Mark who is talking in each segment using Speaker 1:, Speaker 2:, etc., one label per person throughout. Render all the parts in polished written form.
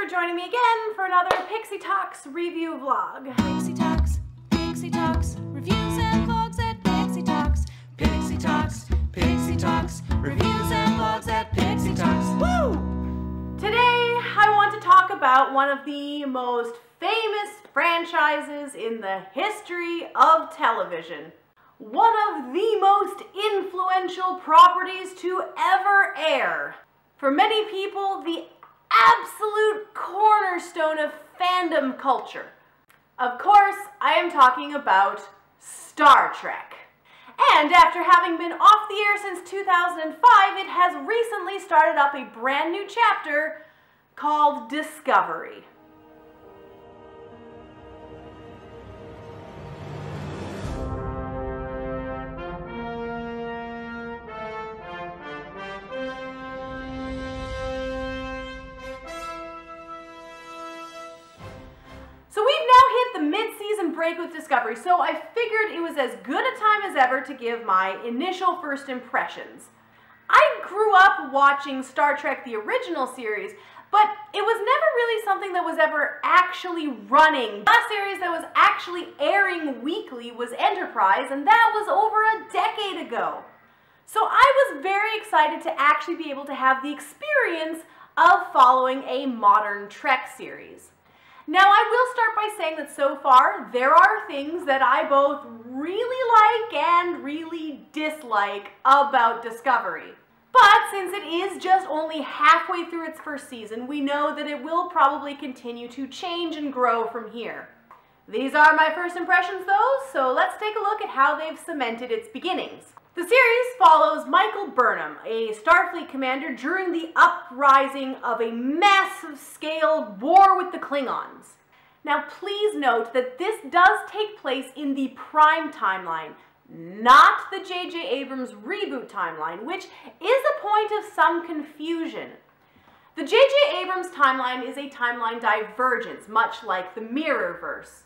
Speaker 1: for joining me again for another Pixie Talks review vlog.
Speaker 2: Pixie Talks, reviews and vlogs at Pixie Talks. Pixie Talks, reviews and vlogs at Pixie Talks.
Speaker 1: Woo! Today I want to talk about one of the most famous franchises in the history of television. One of the most influential properties to ever air. For many people, the absolute cornerstone of fandom culture. Of course, I am talking about Star Trek. And after having been off the air since 2005, it has recently started up a brand new chapter called Discovery. So we've now hit the mid-season break with Discovery, so I figured it was as good a time as ever to give my initial first impressions. I grew up watching Star Trek the original series, but it was never really something that was ever actually running. The last series that was actually airing weekly was Enterprise, and that was over a decade ago. So I was very excited to actually be able to have the experience of following a modern Trek series. Now, I will start by saying that so far, there are things that I both really like and really dislike about Discovery. But since it is just only halfway through its first season, we know that it will probably continue to change and grow from here. These are my first impressions though, so let's take a look at how they've cemented its beginnings. The series follows Michael Burnham, a Starfleet commander during the uprising of a massive-scale war with the Klingons. Now please note that this does take place in the Prime timeline, not the J.J. Abrams reboot timeline, which is a point of some confusion. The J.J. Abrams timeline is a timeline divergence, much like the Mirrorverse.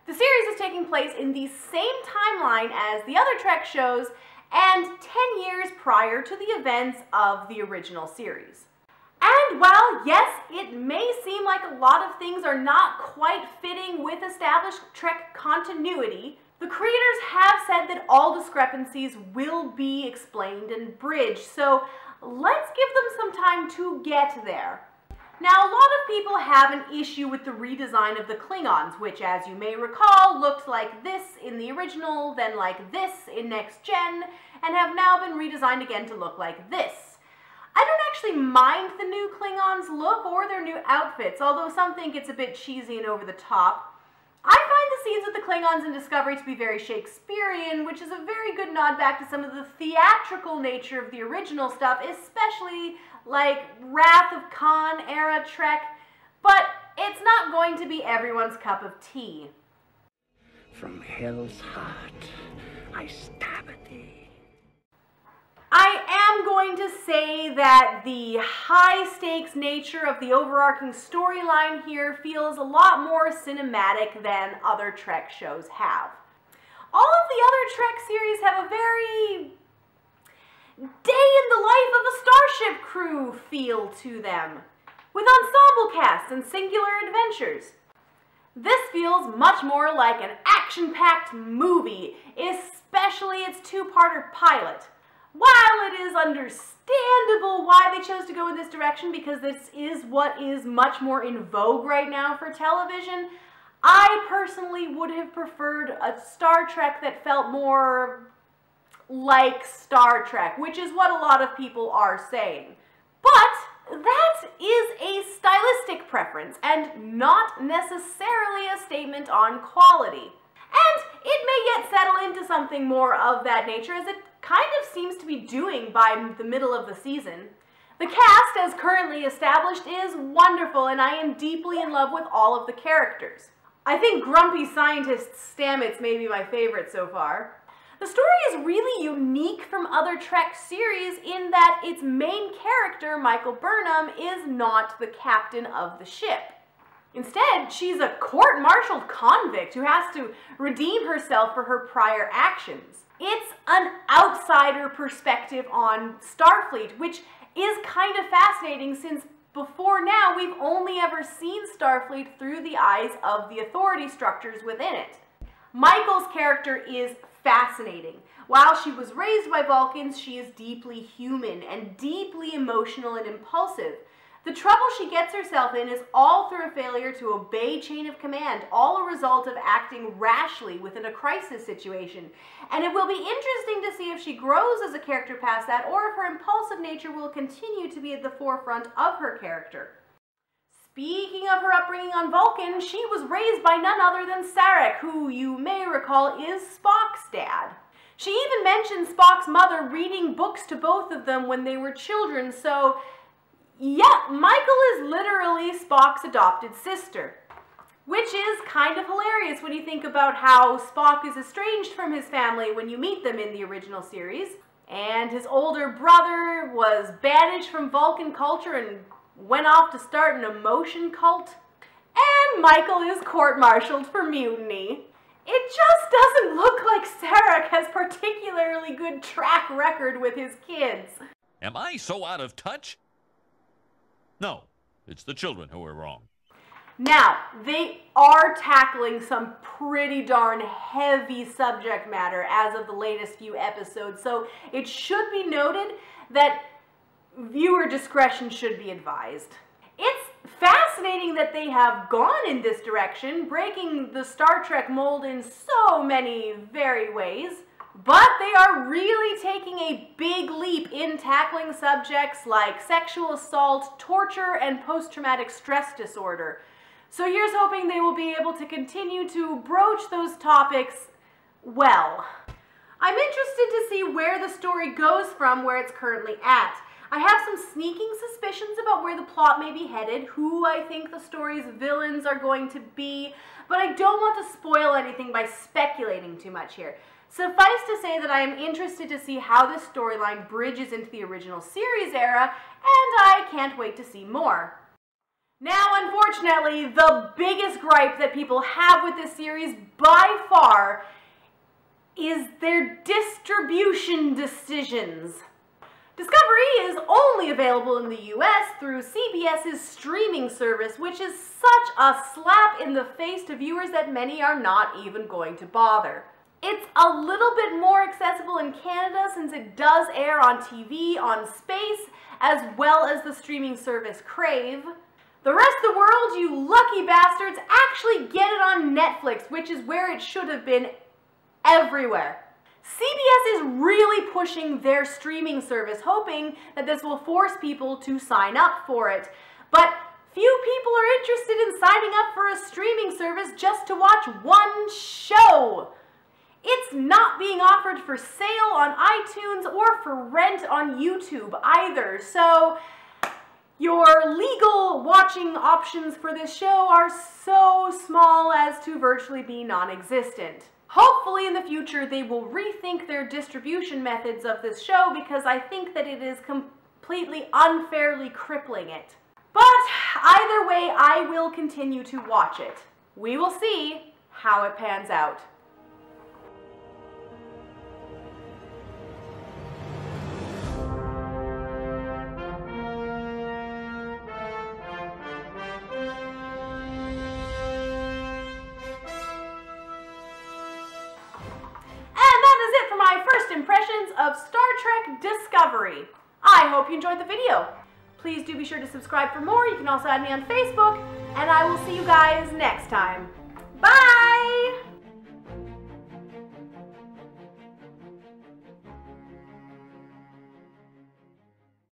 Speaker 1: The series is taking place in the same timeline as the other Trek shows, and 10 years prior to the events of the original series. And while, yes, it may seem like a lot of things are not quite fitting with established Trek continuity, the creators have said that all discrepancies will be explained and bridged, so let's give them some time to get there. Now, a lot of people have an issue with the redesign of the Klingons, which, as you may recall, looked like this in the original, then like this in Next Gen, and have now been redesigned again to look like this. I don't actually mind the new Klingons look or their new outfits, although some think it's a bit cheesy and over the top. I find the scenes with the Klingons in Discovery to be very Shakespearean, which is a very good nod back to some of the theatrical nature of the original stuff, especially like Wrath of Khan era Trek, but it's not going to be everyone's cup of tea.
Speaker 3: From hell's heart, I stab at thee.
Speaker 1: I am going to say that the high-stakes nature of the overarching storyline here feels a lot more cinematic than other Trek shows have. All of the other Trek series have a very day-in-the-life-of-a starship crew feel to them, with ensemble casts and singular adventures. This feels much more like an action-packed movie, especially its two-parter pilot. While it is understandable why they chose to go in this direction, because this is what is much more in vogue right now for television, I personally would have preferred a Star Trek that felt more like Star Trek, which is what a lot of people are saying. But that is a stylistic preference and not necessarily a statement on quality. And it may yet settle into something more of that nature, as it kind of seems to be doing by the middle of the season. The cast, as currently established, is wonderful, and I am deeply in love with all of the characters. I think Grumpy Scientist Stamets may be my favorite so far. The story is really unique from other Trek series in that its main character, Michael Burnham, is not the captain of the ship. Instead, she's a court-martialed convict who has to redeem herself for her prior actions. It's an outsider perspective on Starfleet, which is kind of fascinating since before now, we've only ever seen Starfleet through the eyes of the authority structures within it. Michael's character is fascinating. While she was raised by Vulcans, she is deeply human and deeply emotional and impulsive. The trouble she gets herself in is all through a failure to obey chain of command, all a result of acting rashly within a crisis situation. And it will be interesting to see if she grows as a character past that, or if her impulsive nature will continue to be at the forefront of her character. Speaking of her upbringing on Vulcan, she was raised by none other than Sarek, who you may recall is Spock's dad. She even mentions Spock's mother reading books to both of them when they were children, so yeah, Michael is literally Spock's adopted sister. Which is kind of hilarious when you think about how Spock is estranged from his family when you meet them in the original series, and his older brother was banished from Vulcan culture and went off to start an emotion cult, and Michael is court-martialed for mutiny. It just doesn't look like Sarek has particularly good track record with his kids.
Speaker 4: Am I so out of touch? No, it's the children who are wrong.
Speaker 1: Now, they are tackling some pretty darn heavy subject matter as of the latest few episodes, so it should be noted that viewer discretion should be advised. It's fascinating that they have gone in this direction, breaking the Star Trek mold in so many very ways, but they are really taking a big leap in tackling subjects like sexual assault, torture, and post-traumatic stress disorder. So here's hoping they will be able to continue to broach those topics well. I'm interested to see where the story goes from where it's currently at. I have some sneaking suspicions about where the plot may be headed, who I think the story's villains are going to be, but I don't want to spoil anything by speculating too much here. Suffice to say that I am interested to see how this storyline bridges into the original series era, and I can't wait to see more. Now, unfortunately, the biggest gripe that people have with this series by far is their distribution decisions. Discovery is only available in the US through CBS's streaming service, which is such a slap in the face to viewers that many are not even going to bother. It's a little bit more accessible in Canada since it does air on TV, on Space, as well as the streaming service Crave. The rest of the world, you lucky bastards, actually get it on Netflix, which is where it should have been everywhere. CBS is really pushing their streaming service, hoping that this will force people to sign up for it. But few people are interested in signing up for a streaming service just to watch one show. It's not being offered for sale on iTunes or for rent on YouTube either, so your legal watching options for this show are so small as to virtually be non-existent. Hopefully in the future they will rethink their distribution methods of this show, because I think that it is completely unfairly crippling it. But either way, I will continue to watch it. We will see how it pans out. Impressions of Star Trek Discovery. I hope you enjoyed the video. Please do be sure to subscribe for more. You can also add me on Facebook, and I will see you guys next time.